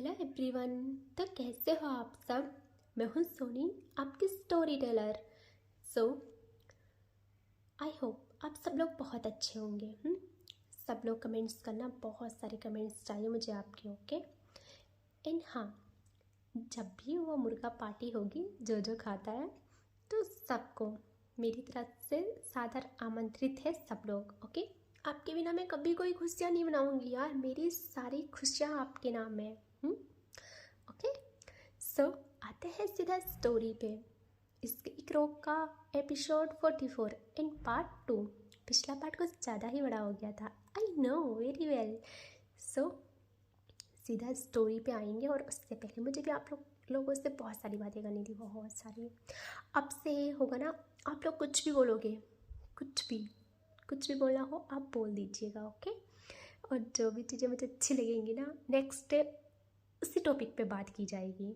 Hello everyone. तो कैसे हो आप सब। मैं हूँ सोनी, आपकी story teller. So I hope आप सब लोग बहुत अच्छे होंगे। सब लोग कमेंट्स करना, बहुत सारे कमेंट्स चाहिए मुझे आपके। ओके एंड हाँ, जब भी वो मुर्गा पार्टी होगी जो जो खाता है, तो सबको मेरी तरफ से सादर आमंत्रित है सब लोग। ओके, आपके बिना मैं कभी कोई खुशियाँ नहीं मनाऊंगी यार, मेरी सारी खुशियाँ आपके नाम है। ओके सो आते हैं सीधा स्टोरी पे। इसके एक रोक का एपिसोड 44 इन पार्ट 2। पिछला पार्ट कुछ ज़्यादा ही बड़ा हो गया था, आई नो वेरी वेल। सो सीधा स्टोरी पे आएंगे, और उससे पहले मुझे भी आप लोगों से बहुत सारी बातें करनी थी, बहुत सारी। अब से होगा ना, आप लोग कुछ भी बोलोगे, कुछ भी बोलना हो आप बोल दीजिएगा। ओके, और जो भी चीज़ें मुझे अच्छी लगेंगी ना, नेक्स्ट डे उसी टॉपिक पे बात की जाएगी।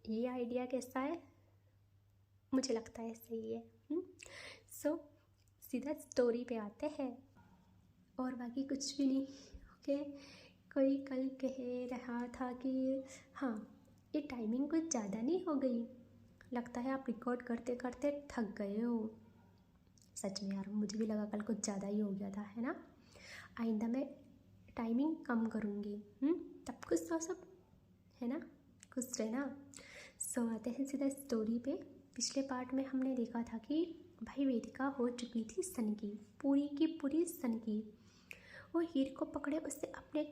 ये आइडिया कैसा है? मुझे लगता है सही है। सो सीधा स्टोरी पे आते हैं, और बाकी कुछ भी नहीं। ओके, कोई कल कह रहा था कि हाँ, ये टाइमिंग कुछ ज़्यादा नहीं हो गई, लगता है आप रिकॉर्ड करते करते थक गए हो। सच में यार, मुझे भी लगा कल कुछ ज़्यादा ही हो गया था, है ना। आइंदा मैं टाइमिंग कम करूँगी। तब कुछ तो सब है ना, खुश रहना। सो आते हैं सीधा स्टोरी पे। पिछले पार्ट में हमने देखा था कि भाई वेदिका हो चुकी थी सन की, पूरी की पूरी सन की। वो हीर को पकड़े उससे अपने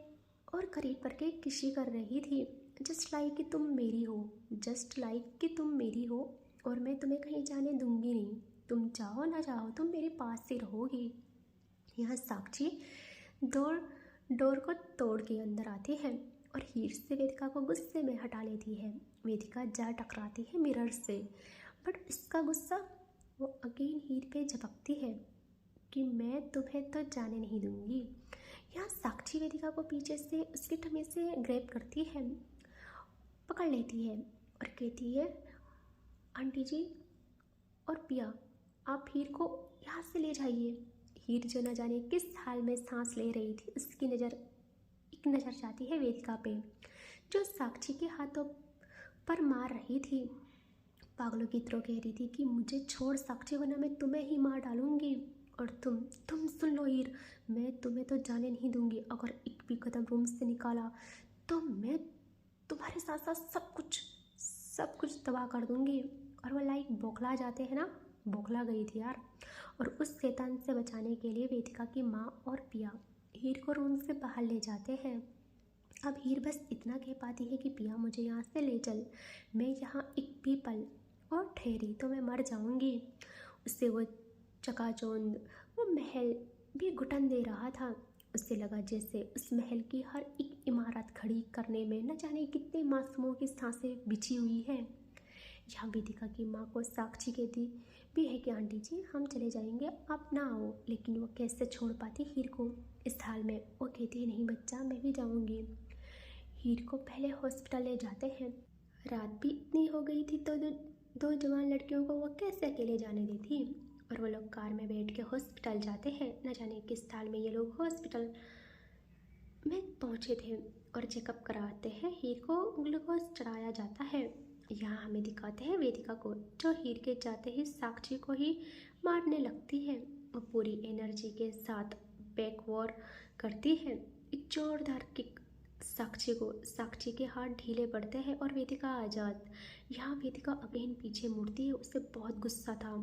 और करीब करके किसी कर रही थी। जस्ट लाइक कि तुम मेरी हो, जस्ट लाइक कि तुम मेरी हो, और मैं तुम्हें कहीं जाने दूंगी नहीं। तुम चाहो ना चाहो तुम मेरे पास से रहोगी। यहाँ साक्षी डोर को तोड़ के अंदर आती है और हीर से वेदिका को गुस्से में हटा लेती है। वेदिका जा टकराती है मिरर से, बट इसका गुस्सा वो अगेन हीर पे झपकती है कि मैं तुम्हें तो जाने नहीं दूंगी। यहाँ साक्षी वेदिका को पीछे से उसके टमी से ग्रैब करती है, पकड़ लेती है और कहती है, आंटी जी और पिया, आप हीर को यहाँ से ले जाइए। हीर जो न जाने किस हाल में सांस ले रही थी, उसकी एक नज़र जाती है वेदिका पे, जो साक्षी के हाथों पर मार रही थी। पागलों की तरह कह रही थी कि मुझे छोड़ साक्षी, वरना मैं तुम्हें ही मार डालूंगी। और तुम सुन लो हीर, मैं तुम्हें तो जाने नहीं दूंगी। अगर एक भी कदम रूम से निकाला तो मैं तुम्हारे साथ साथ सब कुछ तबाह कर दूंगी। और वो लाइक बौखला जाते हैं ना, बौखला गई थी यार। और उस शैतान से बचाने के लिए वेदिका की माँ और पिया हीर को रूम से बाहर ले जाते हैं। अब हीर बस इतना कह पाती है कि पिया मुझे यहाँ से ले चल, मैं यहाँ एक भी पल और ठहरी तो मैं मर जाऊँगी। उससे वो चकाचौंध वो महल भी घुटन दे रहा था। उससे लगा जैसे उस महल की हर एक इमारत खड़ी करने में न जाने कितने मासूमों की सांसें बिछी हुई हैं। यहाँ वेदिका की माँ को साक्षी कहती भी है कि आंटी जी हम चले जाएंगे, आप ना आओ। लेकिन वो कैसे छोड़ पाती हीर को इस हाल में। वो कहती है, नहीं बच्चा, मैं भी जाऊँगी। हीर को पहले हॉस्पिटल ले जाते हैं। रात भी इतनी हो गई थी तो दो जवान लड़कियों को वो कैसे अकेले जाने देती। और वो लोग कार में बैठ के हॉस्पिटल जाते हैं। न जाने किस साल में ये लोग हॉस्पिटल में पहुँचे थे और चेकअप कराते हैं। हीर को ग्लूकोज चढ़ाया जाता है। यहाँ हमें दिखाते हैं वेदिका को, जो हीर के जाते ही साक्षी को ही मारने लगती है। वो पूरी एनर्जी के साथ बैक वॉर करती है, एक जोरदार किक साक्षी के हाथ ढीले पड़ते हैं और वेदिका आज़ाद। यहाँ वेदिका अगेन पीछे मुड़ती है, उसे बहुत गुस्सा था,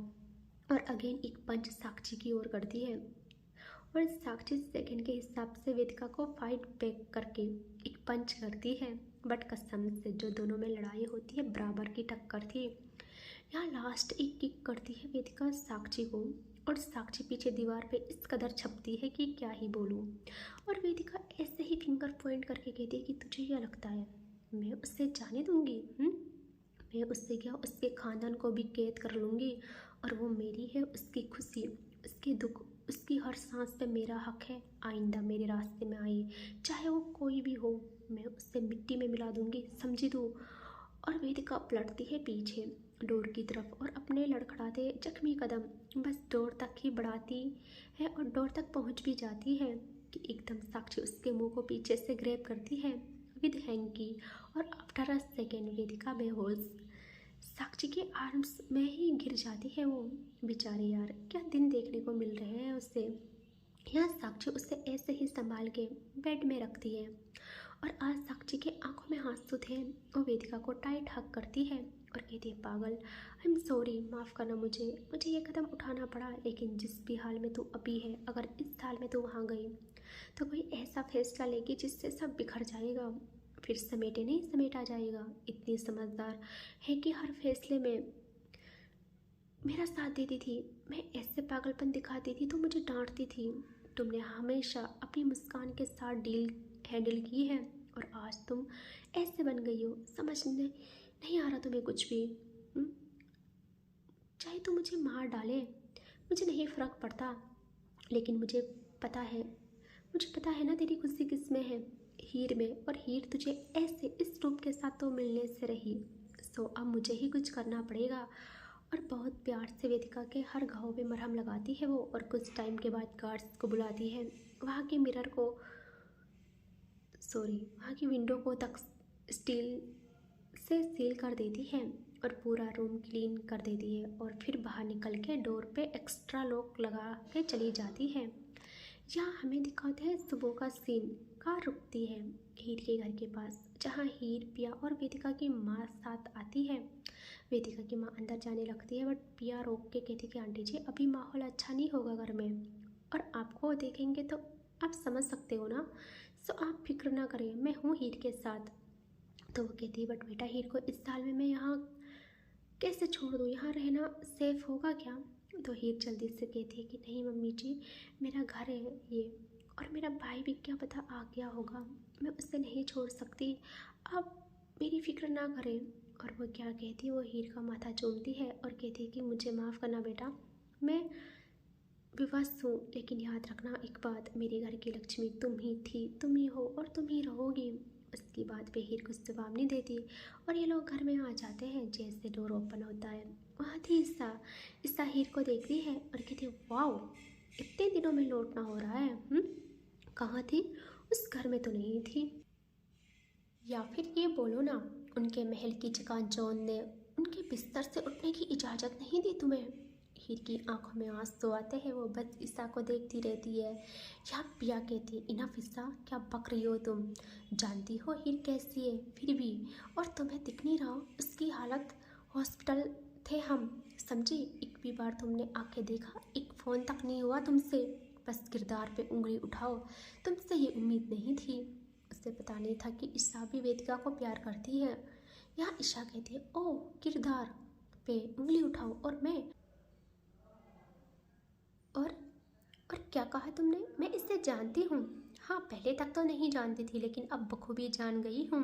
और अगेन एक पंच साक्षी की ओर करती है। और साक्षी सेकंड के हिसाब से वेदिका को फाइट बैक करके एक पंच करती है। बट कसम से जो दोनों में लड़ाई होती है बराबर की टक्कर थी। यहाँ लास्ट एक किक करती है वेदिका साक्षी को, और साक्षी पीछे दीवार पे इस कदर छपती है कि क्या ही बोलूँ। और वेदिका ऐसे ही फिंगर पॉइंट करके कहती है कि तुझे क्या लगता है मैं उससे जाने दूंगी? मैं उससे क्या, उसके खानदान को भी कैद कर लूँगी। और वो मेरी है, उसकी खुशी, उसकी दुख, उसकी हर सांस पे मेरा हक है। आइंदा मेरे रास्ते में आई चाहे वो कोई भी हो, मैं उससे मिट्टी में मिला दूंगी, समझी तू? और वेदिका पलटती है पीछे डोर की तरफ और अपने लड़खड़ाते जख्मी कदम बस डोर तक ही बढ़ाती है, और डोर तक पहुंच भी जाती है कि एकदम साक्षी उसके मुंह को पीछे से ग्रैब करती है विद हैंकी और आफ्टर अ सेकेंड वेदिका बेहोश साक्षी के आर्म्स में ही गिर जाती है। वो बेचारी यार, क्या दिन देखने को मिल रहे हैं उसे। यहाँ साक्षी उसे ऐसे ही संभाल के बेड में रखती है और आज साक्षी के आंखों में आंसू थे। वो वेदिका को टाइट हक करती है और कहती है, पागल, आई एम सॉरी, माफ़ करना मुझे ये कदम उठाना पड़ा, लेकिन जिस भी हाल में तू अभी है, अगर इस हाल में तू वहाँ गई तो कोई ऐसा फैसला लेगी जिससे सब बिखर जाएगा, फिर समेटे नहीं समेटा जाएगा। इतनी समझदार है कि हर फैसले में मेरा साथ देती थी। मैं ऐसे पागलपन दिखाती थी तो मुझे डांटती थी। तुमने हमेशा अपनी मुस्कान के साथ डील हैंडल की है और आज तुम ऐसे बन गई हो। समझने नहीं आ रहा तुम्हें कुछ भी। चाहे तो मुझे मार डाले, मुझे नहीं फ़र्क पड़ता, लेकिन मुझे पता है ना तेरी खुशी किस में है, हीर में। और हीर तुझे ऐसे इस रूप के साथ तो मिलने से रही, सो अब मुझे ही कुछ करना पड़ेगा। और बहुत प्यार से वेदिका के हर घाव में मरहम लगाती है वो, और कुछ टाइम के बाद गार्ड्स को बुलाती है। वहाँ की विंडो को तक स्टील से सील कर देती है और पूरा रूम क्लीन कर देती है, और फिर बाहर निकल के डोर पे एक्स्ट्रा लॉक लगा के चली जाती है। यहाँ हमें दिखाते हैं सुबह का सीन। कार रुकती है हीर के घर के पास, जहाँ हीर, पिया और वेदिका की माँ साथ आती है। वेदिका की माँ अंदर जाने लगती है, बट पिया रोक के कहती कि आंटी जी, अभी माहौल अच्छा नहीं होगा घर में, और आपको देखेंगे तो आप समझ सकते हो ना, सो आप फिक्र ना करें, मैं हूँ हीर के साथ। तो वो कहती है, बट बेटा, हीर को इस साल में मैं यहाँ कैसे छोड़ दूँ, यहाँ रहना सेफ होगा क्या? तो हीर जल्दी से कहती है कि नहीं मम्मी जी, मेरा घर है ये, और मेरा भाई भी क्या पता आ गया होगा, मैं उसे नहीं छोड़ सकती, आप मेरी फिक्र ना करें। और वो क्या कहती है, वो हीर का माथा चूमती है और कहती है कि मुझे माफ़ करना बेटा, मैं विवश हूँ, लेकिन याद रखना एक बात, मेरे घर की लक्ष्मी तुम ही थी, तुम ही हो और तुम ही रहोगी। उसकी बात पे हीर कुछ जवाब नहीं देती और ये लोग घर में आ जाते हैं। जैसे डोर ओपन होता है, वहाँ थी ईसा हीर को देखती है और कहती है, वाओ, इतने दिनों में लौटना हो रहा है। कहाँ थी? उस घर में तो नहीं थी। या फिर ये बोलो ना, उनके महल की चकाचौंध ने उनके बिस्तर से उठने की इजाज़त नहीं दी तुम्हें। हीर की आंखों में आंसू आते हैं, वो बस ईसा को देखती रहती है। या पिया कहती है, इनफ ईसा, क्या बक रही हो तुम, जानती हो हीर कैसी है फिर भी, और तुम्हें दिख नहीं रहा उसकी हालत, हॉस्पिटल थे हम, समझी, एक भी बार तुमने आके देखा, एक फ़ोन तक नहीं हुआ तुमसे, बस किरदार पे उंगली उठाओ, तुमसे ये उम्मीद नहीं थी। उसे पता नहीं था कि ईशा भी वेदिका को प्यार करती है। यहाँ ईशा कहती है, ओह, किरदार पे उंगली उठाओ, और मैं और क्या कहा तुमने? मैं इसे जानती हूँ। हाँ, पहले तक तो नहीं जानती थी, लेकिन अब बखूबी जान गई हूँ।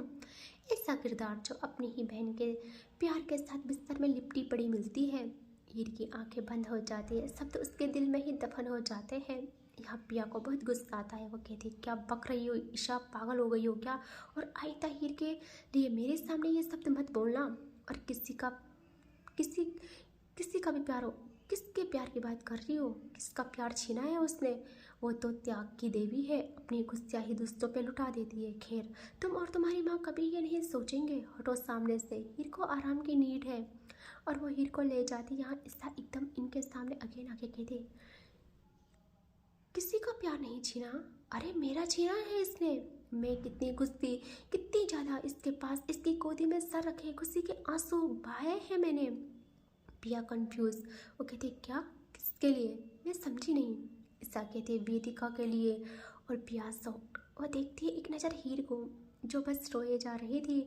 ऐसा किरदार जो अपनी ही बहन के प्यार के साथ बिस्तर में लिपटी पड़ी मिलती है। हीर की आंखें बंद हो जाती है, शब्द उसके दिल में ही दफन हो जाते हैं। यहाँ पिया को बहुत गुस्सा आता है। वो कहती है, क्या बक रही हो ईशा, पागल हो गई हो क्या? और आयता हीर के लिए मेरे सामने ये शब्द मत बोलना, और किसी किसी का भी प्यार हो, किसके प्यार की बात कर रही हो? किसका प्यार छीना है उसने? वो तो त्याग की देवी है, अपनी गुस्सा ही दूसरों पे लुटा देती है। खैर, तुम और तुम्हारी माँ कभी ये नहीं सोचेंगे, हटो सामने से, हीर को आराम की नीड है। और वो हीर को ले जाती। यहाँ ईसा एकदम इनके सामने अगेन आके कहते, किसी का प्यार नहीं छीना, अरे मेरा छीना है इसने। मैं कितनी गुस्सी, कितनी ज़्यादा इसके पास, इसकी गोदी में सर रखे खुशी के आंसू बहाए हैं मैंने। पिया कंफ्यूज, वो कहती, क्या, किसके लिए? मैं समझी नहीं। ईसा कहती, वेदिका के लिए। और पिया शॉक्ड, वो देखती है एक नज़र हीर को, जो बस रोए जा रही थी।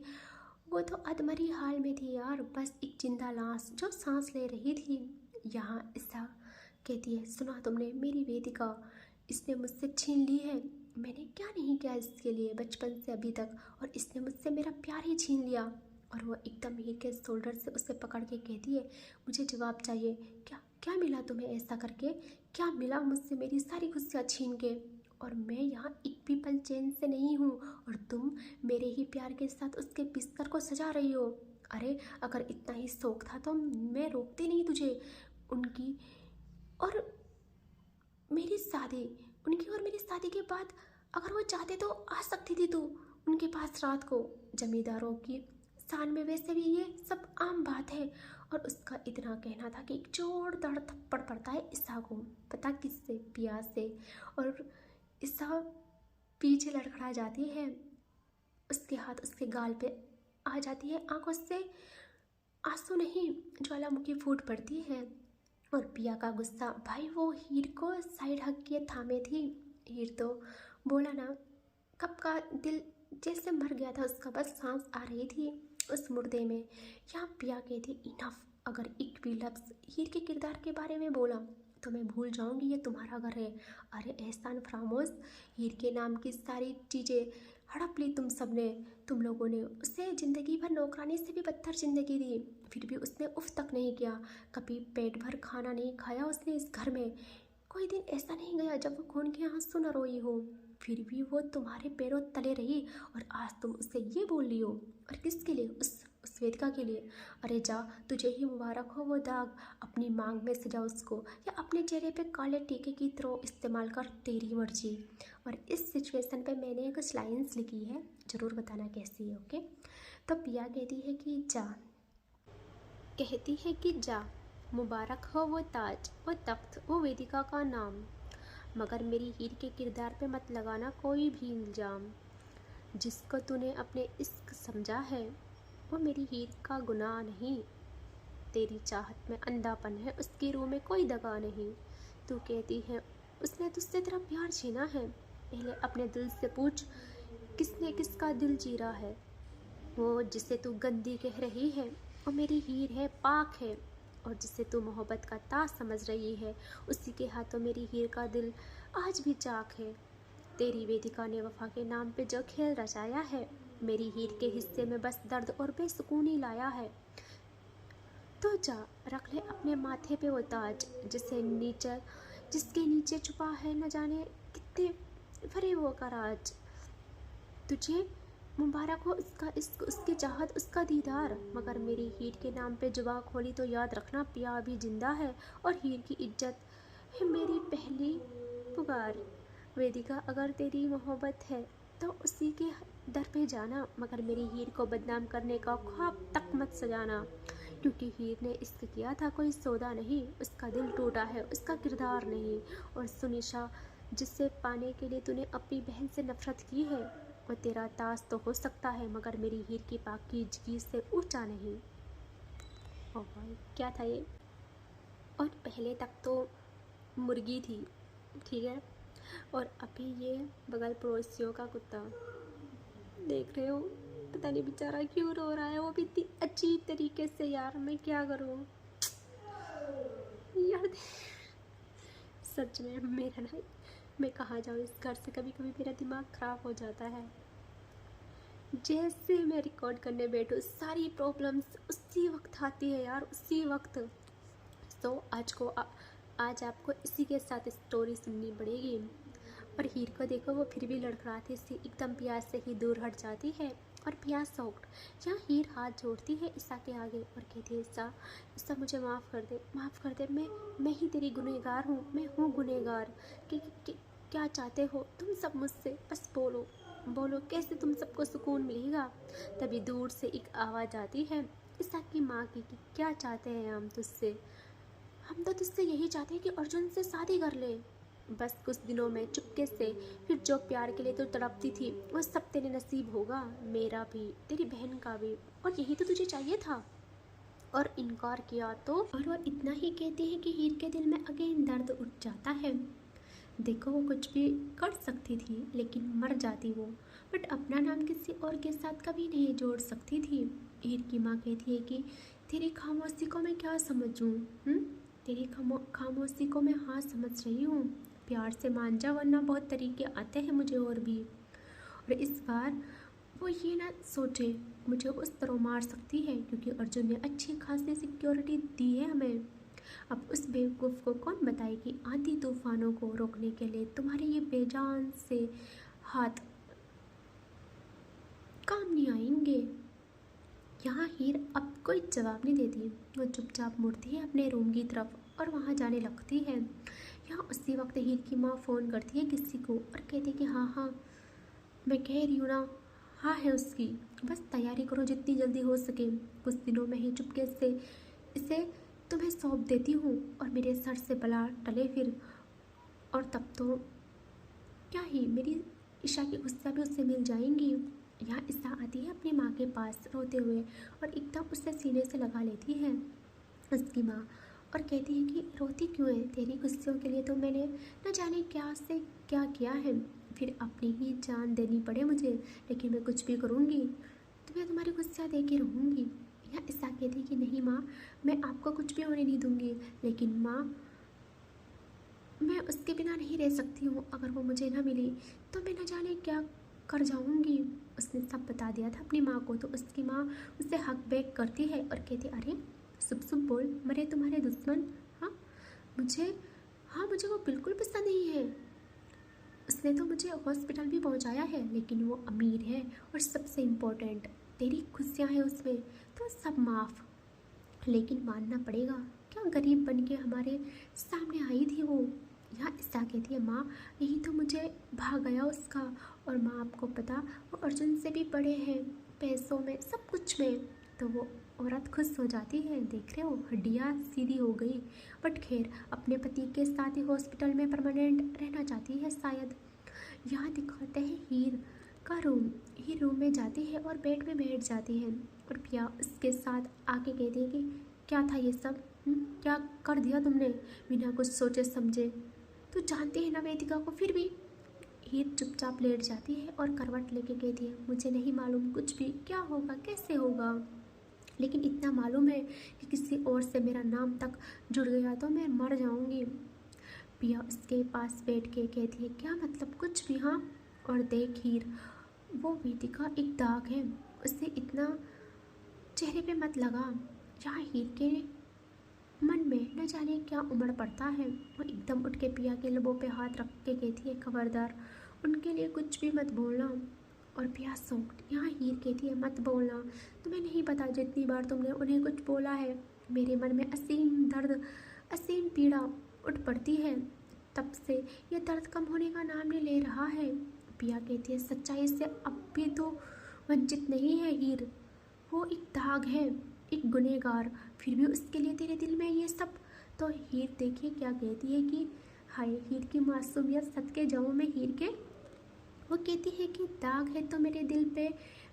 वो तो अधमरी हाल में थी यार, बस एक जिंदा लाश जो सांस ले रही थी। यहाँ ईसा कहती है, सुना तुमने, मेरी वेदिका इसने मुझसे छीन ली है। मैंने क्या नहीं किया इसके लिए बचपन से अभी तक, और इसने मुझसे मेरा प्यार ही छीन लिया। और वो एकदम हीर के शोल्डर से उसे पकड़ के कहती है, मुझे जवाब चाहिए, क्या क्या मिला तुम्हें ऐसा करके? क्या मिला मुझसे मेरी सारी खुशियाँ छीन के? और मैं यहाँ एक भी पल चैन से नहीं हूँ, और तुम मेरे ही प्यार के साथ उसके बिस्तर को सजा रही हो। अरे, अगर इतना ही शौक था तो मैं रोकती नहीं तुझे। उनकी और मेरी शादी, उनकी और मेरी शादी के बाद अगर वो चाहते तो आ सकती थी तू, उनके पास रात को जमींदारों की शान में वैसे भी ये सब आम बात है। और उसका इतना कहना था कि एक जोरदार थप्पड़ पड़ता है ईसा को, पता किससे? पिया से। और ईसा पीछे लड़खड़ा जाती है, उसके हाथ उसके गाल पे आ जाती है, आंखों से आंसू नहीं ज्वालामुखी फूट पड़ती है। और पिया का गुस्सा, भाई वो हीर को साइड हक के थामे थी। हीर तो बोला ना, कब का दिल जैसे मर गया था उसका, बस सांस आ रही थी उस मुर्दे में। यहाँ पिया कहती, इनफ, अगर एक भी लफ्ज़ हीर के किरदार के बारे में बोला तो मैं भूल जाऊंगी ये तुम्हारा घर है। अरे एहसान फरामोश, हीर के नाम की सारी चीज़ें हड़प ली तुम सब ने। तुम लोगों ने उसे ज़िंदगी भर नौकरानी से भी बदतर ज़िंदगी दी, फिर भी उसने उफ तक नहीं किया। कभी पेट भर खाना नहीं खाया उसने इस घर में। कोई दिन ऐसा नहीं गया जब वो खून के आंसू न रोई हो, फिर भी वो तुम्हारे पैरों तले रही। और आज तुम उससे ये बोल रही हो, और किसके लिए? उस वेदिका के लिए। अरे जा, तुझे ही मुबारक हो वो दाग, अपनी मांग में सजा उसको, या अपने चेहरे पे काले टीके की तरह इस्तेमाल कर, तेरी मर्जी। और इस सिचुएशन पे मैंने कुछ लाइन्स लिखी है, ज़रूर बताना कैसी है, ओके। तो पिया कहती है कि जा, मुबारक हो वो ताज, वो तख्त, वो वेदिका का नाम, मगर मेरी हीर के किरदार पे मत लगाना कोई भी इल्ज़ाम। जिसको तूने अपने इश्क समझा है वो मेरी हीर का गुनाह नहीं। तेरी चाहत में अंधापन है, उसकी रूह में कोई दगा नहीं। तू कहती है उसने तुझसे तेरा प्यार छीना है, पहले अपने दिल से पूछ किसने किसका दिल चीरा है। वो जिसे तू गंदी कह रही है वो मेरी हीर है, पाक है। और जिसे तू मोहब्बत का ताज समझ रही है, उसी के हाथों मेरी हीर का दिल आज भी चाक है। तेरी वेदिका ने वफा के नाम पे जो खेल रचाया है, मेरी हीर के हिस्से में बस दर्द और बेसुकूनी लाया है। तो जा, रख ले अपने माथे पे वो ताज, जिसके नीचे छुपा है न जाने कितने फरेबों का राज। तुझे मुबारक हो उसका इश्क, उसकी चाहत, उसका दीदार, मगर मेरी हीर के नाम पे जुबान खोली तो याद रखना पिया भी जिंदा है, और हीर की इज्जत है मेरी पहली पुकार। वेदिका, अगर तेरी मोहब्बत है तो उसी के दर पे जाना, मगर मेरी हीर को बदनाम करने का ख्वाब तक मत सजाना। क्योंकि हीर ने इश्क किया था कोई सौदा नहीं, उसका दिल टूटा है, उसका किरदार नहीं। और सुनिशा, जिससे पाने के लिए तूने अपनी बहन से नफरत की है, और तेरा ताज तो हो सकता है मगर मेरी हीर की पाकीज़गी से ऊंचा नहीं। ओह भाई, क्या था ये? और पहले तक तो मुर्गी थी, ठीक है, और अभी ये बगल पड़ोसियों का कुत्ता, देख रहे हो? पता नहीं बेचारा क्यों रो रहा है, वो भी इतनी अजीब तरीके से। यार मैं क्या करूँ यार, सच में मेरा ना, मैं कहाँ जाऊँ इस घर से, कभी कभी मेरा दिमाग ख़राब हो जाता है। जैसे मैं रिकॉर्ड करने बैठूँ सारी प्रॉब्लम्स उसी वक्त आती है यार, उसी वक्त। तो आज आपको इसी के साथ स्टोरी सुननी पड़ेगी। और हीर को देखो, वो फिर भी लड़खड़ाती सी एकदम प्यास से ही दूर हट जाती है, और प्यास सॉफ्ट। यहाँ हीर हाथ जोड़ती है ईसा के आगे और कहती है, ईसा मुझे माफ़ कर दे, माफ़ कर दे, मैं ही तेरी गुनहगार हूँ, मैं हूँ गुनहगार। क्या चाहते हो तुम सब मुझसे? बस बोलो बोलो, कैसे तुम सबको सुकून मिलेगा। तभी दूर से एक आवाज़ आती है ईसा की माँ की, कि क्या चाहते हैं हम तुझसे? हम तो तुझसे यही चाहते हैं कि अर्जुन से शादी कर ले, बस कुछ दिनों में चुपके से। फिर जो प्यार के लिए तो तड़पती थी वो सब तेरे नसीब होगा, मेरा भी, तेरी बहन का भी। और यही तो तुझे चाहिए था, और इनकार किया तो। और वो इतना ही कहती है कि हीर के दिल में अगेन दर्द उठ जाता है। देखो, वो कुछ भी कर सकती थी लेकिन मर जाती वो, बट अपना नाम किसी और के साथ कभी नहीं जोड़ सकती थी। हीर की माँ कहती है कि तेरी खामोशी को मैं क्या समझूँ? तेरी खामोशी को मैं हाँ समझ रही हूँ, प्यार से मान जा, वरना बहुत तरीके आते हैं मुझे और भी। और इस बार वो ये ना सोचे मुझे उस तरह मार सकती है, क्योंकि अर्जुन ने अच्छी खासी सिक्योरिटी दी है हमें। अब उस बेवकूफ़ को कौन बताए कि आंधी तूफानों को रोकने के लिए तुम्हारे ये बेजान से हाथ काम नहीं आएंगे। यहाँ हीर अब कोई जवाब नहीं देती, वो चुपचाप मुड़ती है अपने रूम की तरफ और वहाँ जाने लगती है। यहाँ उसी वक्त हीर की माँ फ़ोन करती है किसी को और कहती है कि हाँ हाँ मैं कह रही हूँ ना, हाँ है उसकी, बस तैयारी करो जितनी जल्दी हो सके। कुछ दिनों में ही चुपके से इसे तुम्हें सौंप देती हूँ और मेरे सर से बला टले फिर। और तब तो क्या ही मेरी ईशा की गुस्सा भी उससे मिल जाएंगी। यहाँ ईशा आती है अपनी माँ के पास रोते हुए और एकदम उससे सीने से लगा लेती है उसकी माँ और कहती है कि रोती क्यों है, तेरी गुस्सों के लिए तो मैंने न जाने क्या से क्या किया है, फिर अपनी ही जान देनी पड़े मुझे, लेकिन मैं कुछ भी करूँगी, तुम्हें तुम्हारी गुस्सा दे के रहूँगी। यहाँ ईशा कहती है कि नहीं माँ, मैं आपको कुछ भी होने नहीं दूँगी, लेकिन माँ मैं उसके बिना नहीं रह सकती हूँ, अगर वो मुझे ना मिली तो मैं न जाने क्या कर जाऊँगी। उसने सब बता दिया था अपनी माँ को, तो उसकी माँ उसे हक बैक करती है और कहती अरे सुब सुब बोल, मरे तुम्हारे दुश्मन। हाँ मुझे वो बिल्कुल पसंद नहीं है, उसने तो मुझे हॉस्पिटल भी पहुंचाया है, लेकिन वो अमीर है और सबसे इम्पोर्टेंट तेरी खुशियाँ हैं उसमें, तो सब माफ़, लेकिन मानना पड़ेगा, क्या गरीब बन के हमारे सामने आई थी वो। यहाँ ईशा कहती है माँ यही तो मुझे भाग गया उसका, और माँ आपको पता वो अर्जुन से भी बड़े हैं पैसों में, सब कुछ में। तो वो औरत खुश हो जाती है, देख रहे हो हड्डियाँ सीधी हो गई, बट खैर अपने पति के साथ ही हॉस्पिटल में परमानेंट रहना चाहती है शायद। यहाँ दिखाते हैं हीर का रूम। हीर रूम में जाती है और बेड में बैठ जाती है और पिया उसके साथ आके कहती है कि क्या था ये सब, क्या कर दिया तुमने बिना कुछ सोचे समझे, तू जानती है ना वेदिका को, फिर भी। हीर चुपचाप लेट जाती है और करवट लेके कहती है मुझे नहीं मालूम कुछ भी, क्या होगा कैसे होगा, लेकिन इतना मालूम है कि किसी और से मेरा नाम तक जुड़ गया तो मैं मर जाऊंगी। पिया उसके पास बैठ के कहती है क्या मतलब कुछ भी। हाँ और देख हीर, वो वेदिका एक दाग है, उससे इतना चेहरे पे मत लगा। यहाँ हीर के मन में न जाने क्या उमड़ पड़ता है, वो एकदम उठ के पिया के लबों पे हाथ रख के कहती है खबरदार उनके लिए कुछ भी मत बोलना। और पिया सॉफ्ट। यहाँ हीर कहती है मत बोलना, तुम्हें नहीं पता जितनी बार तुमने उन्हें कुछ बोला है मेरे मन में असीम दर्द असीम पीड़ा उठ पड़ती है, तब से ये दर्द कम होने का नाम नहीं ले रहा है। पिया कहती है सच्चाई से अब भी तो वंचित नहीं है हीर, वो एक दाग है, एक गुनहगार, फिर भी उसके लिए तेरे दिल में ये सब। तो हीर देखिए क्या कहती है कि हाय हीर की मासूमियत सदके जाऊँ मैं हीर के। वो कहती है कि दाग है तो मेरे दिल पे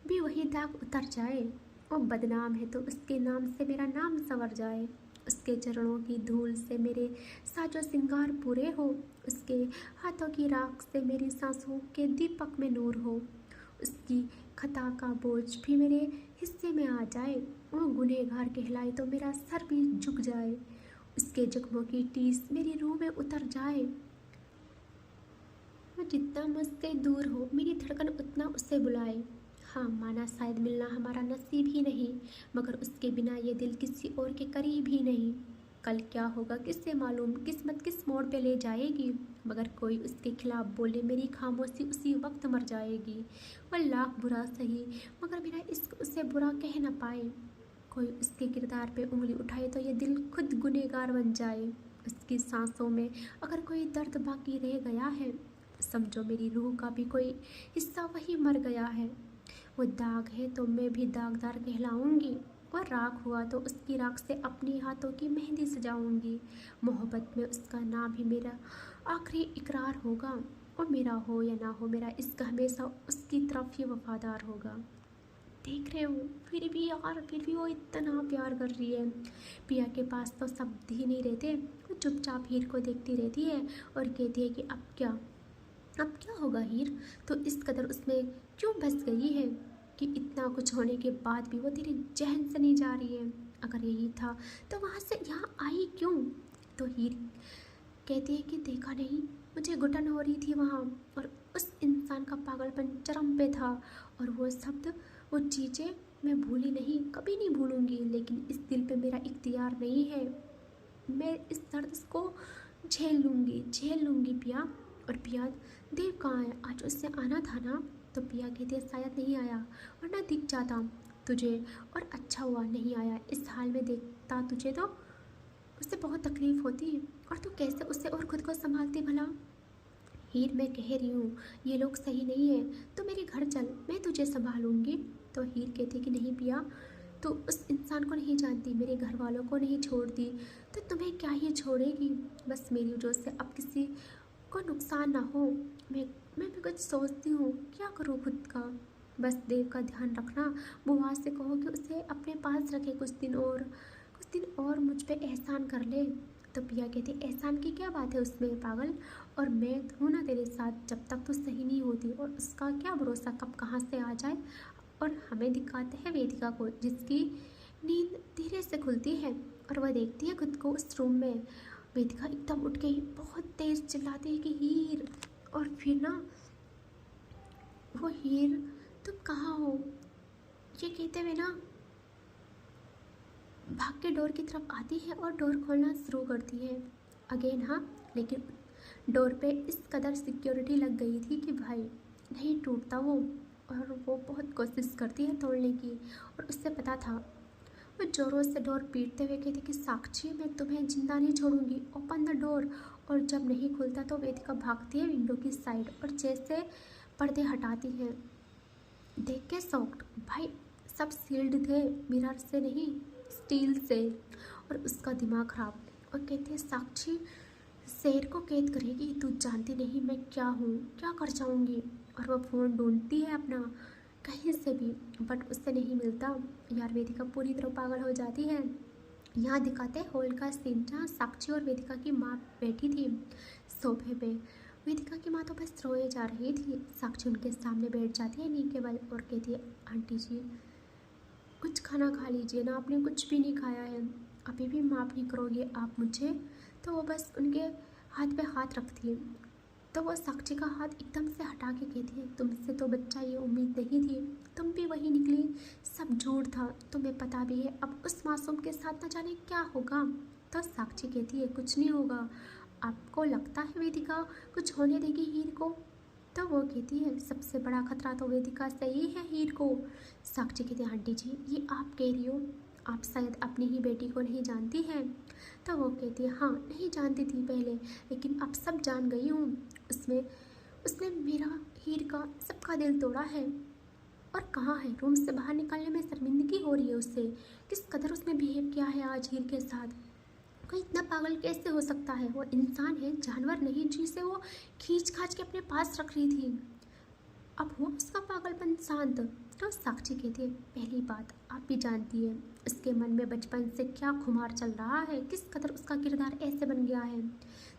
भी वही दाग उतर जाए, और बदनाम है तो उसके नाम से मेरा नाम संवर जाए, उसके चरणों की धूल से मेरे साजो सिंगार पूरे हो, उसके हाथों की राख से मेरी सांसों के दीपक में नूर हो, उसकी खता का बोझ भी मेरे हिस्से में आ जाए, वो गुनहगार कहलाए तो मेरा सर भी झुक जाए, उसके जख्मों की टीस मेरी रूह में उतर जाए, वो जितना मुझसे दूर हो मेरी धड़कन उतना उससे बुलाए। हाँ माना शायद मिलना हमारा नसीब ही नहीं, मगर उसके बिना ये दिल किसी और के करीब ही नहीं। कल क्या होगा किससे मालूम, किस्मत किस मोड़ पे ले जाएगी, मगर कोई उसके खिलाफ बोले मेरी खामोशी उसी वक्त मर जाएगी। वह लाख बुरा सही मगर मेरा इश्क उससे बुरा कह न पाए, कोई उसके किरदार पे उंगली उठाए तो ये दिल खुद गुनहगार बन जाए, उसकी सांसों में अगर कोई दर्द बाकी रह गया है, समझो मेरी रूह का भी कोई हिस्सा वही मर गया है। वो दाग है तो मैं भी दागदार कहलाऊंगी, और राख हुआ तो उसकी राख से अपनी हाथों की मेहंदी सजाऊंगी, मोहब्बत में उसका नाम ही मेरा आखिरी इकरार होगा, और मेरा हो या ना हो मेरा इश्क हमेशा उसकी तरफ ही वफादार होगा। देख रहे हो फिर भी यार, फिर भी वो इतना प्यार कर रही है। पिया के पास तो शब्द ही नहीं रहते, वो चुपचाप हीर को देखती रहती है और कहती है कि अब क्या होगा हीर, तो इस कदर उसमें क्यों बस गई है कि इतना कुछ होने के बाद भी वो तेरे जहन से नहीं जा रही है, अगर यही था तो वहाँ से यहाँ आई क्यों। तो हीर कहती है कि देखा नहीं, मुझे घुटन हो रही थी वहाँ, और उस इंसान का पागलपन चरम पे था, और वो शब्द वो चीज़ें मैं भूली नहीं, कभी नहीं भूलूंगी, लेकिन इस दिल पे मेरा इख्तियार नहीं है, मैं इस दर्द को झेल लूँगी पिया। और पिया देव कहाँ है, आज उससे आना था ना। तो पिया कहती है शायद नहीं आया, वरना दिख जाता तुझे, और अच्छा हुआ नहीं आया, इस हाल में देखता तुझे तो उससे बहुत तकलीफ होती, और तू कैसे उससे और खुद को संभालती भला। हीर मैं कह रही हूँ ये लोग सही नहीं है, तो मेरे घर चल, मैं तुझे संभालूंगी। तो हीर कहती कि नहीं पिया, तो उस इंसान को नहीं जानती, मेरे घर वालों को नहीं छोड़ती, तो तुम्हें क्या ही छोड़ेगी। बस मेरी वजह से अब किसी को नुकसान ना हो। मैं भी कुछ सोचती हूँ, क्या करूँ खुद का। बस देव का ध्यान रखना, बुआ से कहो कि उसे अपने पास रखे कुछ दिन और मुझ पे एहसान कर ले। तो पिया कहती एहसान की क्या बात है उसमें पागल, और मैं हूँ ना तेरे साथ जब तक तू सही नहीं होती, और उसका क्या भरोसा कब कहाँ से आ जाए। और हमें दिखाते हैं वेदिका को जिसकी नींद धीरे से खुलती है और वह देखती है खुद को उस रूम में। वेदिका एकदम उठ गई, बहुत तेज चिल्लाती है कि हीर। और फिर ना वो हीर तुम कहाँ हो ये कहते हुए ना भाग के डोर की तरफ आती है और डोर खोलना शुरू करती है। अगेन हाँ, लेकिन डोर पे इस कदर सिक्योरिटी लग गई थी कि भाई नहीं टूटता वो, और वो बहुत कोशिश करती है तोड़ने की, और उससे पता था। वो जोरों से डोर पीटते हुए कहती कि साक्षी मैं तुम्हें जिंदा नहीं छोड़ूंगी, ओपन द डोर। और जब नहीं खुलता तो वेदिका भागती है विंडो की साइड और जैसे पर्दे हटाती है। देख के शॉक्ड, भाई सब सील्ड थे, मिरर से नहीं स्टील से। और उसका दिमाग खराब, और कहती है साक्षी शेर को कैद करेगी, तू जानती नहीं मैं क्या हूँ, क्या कर जाऊँगी। और वह फ़ोन ढूंढती है अपना कहीं से भी, बट उससे नहीं मिलता। यार वेदिका पूरी तरह पागल हो जाती है। यहाँ दिखाते हॉल का सीन जहाँ साक्षी और वेदिका की माँ बैठी थी सोफे पे। वेदिका की माँ तो बस रोए जा रही थी। साक्षी उनके सामने बैठ जाती है नी केवल, और कहती है आंटी जी कुछ खाना खा लीजिए ना, आपने कुछ भी नहीं खाया है, अभी भी माफ़ नहीं करोगे आप मुझे। तो वो बस उनके हाथ पे हाथ रखती है। तो वो साक्षी का हाथ एकदम से हटा के कहती है तुमसे तो बच्चा ये उम्मीद नहीं थी, तुम भी वही निकली, सब झूठ था, तुम्हें पता भी है अब उस मासूम के साथ न जाने क्या होगा। तो साक्षी कहती है कुछ नहीं होगा, आपको लगता है वेदिका कुछ होने देगी हीर को। तो वो कहती है सबसे बड़ा खतरा तो वेदिका से ही है हीर को। साक्षी कहती है आंटी जी ये आप कह रही हो, आप शायद अपनी ही बेटी को नहीं जानती हैं। तो वो कहती है हाँ नहीं जानती थी पहले, लेकिन अब सब जान गई हूँ। उसमें उसने मेरा हीर का सबका दिल तोड़ा है, और कहाँ है, रूम से बाहर निकलने में शर्मिंदगी हो रही है उससे। किस कदर उसने बिहेव किया है आज हीर के साथ। कोई इतना पागल कैसे हो सकता है, वो इंसान है जानवर नहीं जिसे वो खींच खाच के अपने पास रख रही थी। अब हुआ उसका पागलपन शांत। तो साक्षी कहती है पहली बात आप भी जानती है उसके मन में बचपन से क्या खुमार चल रहा है, किस कदर उसका किरदार ऐसे बन गया है।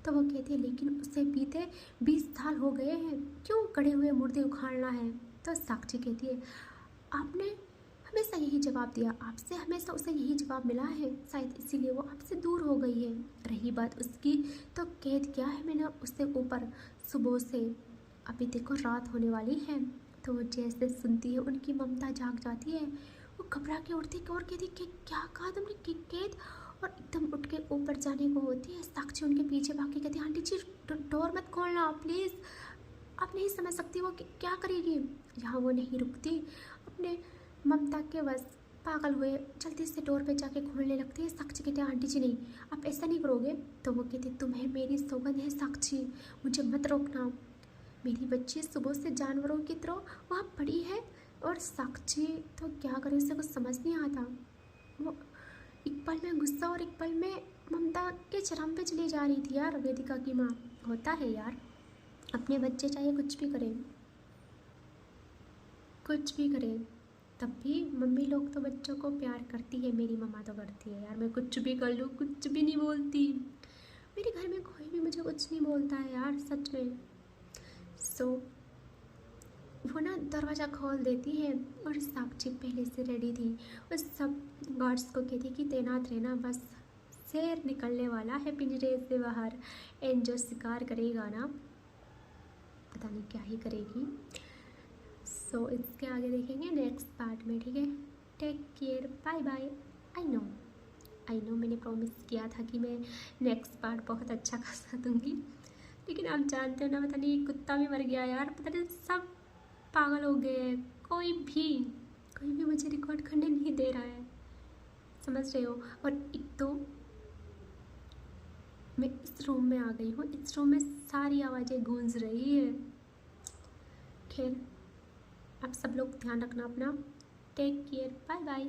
तो वो कहती है लेकिन उसे बीते 20 साल हो गए हैं, क्यों गड़े हुए मुर्दे उखाड़ना है। तो साक्षी कहती है आपने हमेशा यही जवाब दिया, आपसे हमेशा उसे यही जवाब मिला है, शायद इसीलिए वो आपसे दूर हो गई है। रही बात उसकी, तो कैद किया है मैंने उससे ऊपर सुबह से, अभी देखो रात होने वाली है। तो वो जैसे सुनती है उनकी ममता जाग जाती है। वो घबरा के उठती है और कहती कि क्या कहा तुमने कि कैद, और एकदम उठ के ऊपर जाने को होती है। साक्षी उनके पीछे भाग के कहती है आंटी जी डोर मत खोलना प्लीज़, आप नहीं समझ सकती वो क्या करेगी। यहाँ वो नहीं रुकती, अपने ममता के वश पागल हुए जल्दी से डोर पे जाके खोलने लगती है। साक्षी कहते हैं आंटी जी नहीं, आप ऐसा नहीं करोगे। तो वो कहते तुम्हें मेरी सौगंध है साक्षी, मुझे मत रोकना, मेरी बच्ची सुबह से जानवरों की तरह वहाँ पड़ी है। और साक्षी तो क्या करे, उसे कुछ समझ नहीं आता। वो एक पल में गुस्सा और एक पल में ममता के चरम पे चली जा रही थी। यार वेदिका की माँ होता है यार, अपने बच्चे चाहे कुछ भी करें, कुछ भी करें, तब भी मम्मी लोग तो बच्चों को प्यार करती है, मेरी मम्मा तो करती है यार। मैं कुछ भी कर लूँ कुछ भी नहीं बोलती, मेरे घर में कोई भी मुझे कुछ नहीं बोलता है यार सच में। सो वो ना दरवाज़ा खोल देती है, और साक्षी पहले से रेडी थी। वो सब गार्ड्स को कहती कि तैनात रहना, बस शेर निकलने वाला है पिंजरे से बाहर, एंड जो शिकार करेगा ना पता नहीं क्या ही करेगी। सो इसके आगे देखेंगे नेक्स्ट पार्ट में, ठीक है। Take care, bye bye. I know मैंने प्रॉमिस किया था कि मैं नेक्स्ट पार्ट बहुत अच्छा खासा दूँगी, लेकिन आप जानते हो ना, पता नहीं कुत्ता भी मर गया यार, पता नहीं सब पागल हो गए हैं, कोई भी मुझे रिकॉर्ड करने नहीं दे रहा है, समझ रहे हो। और एक तो मैं इस रूम में आ गई हूँ, इस रूम में सारी आवाज़ें गूंज रही है। खैर, आप सब लोग ध्यान रखना अपना। Take care, bye bye.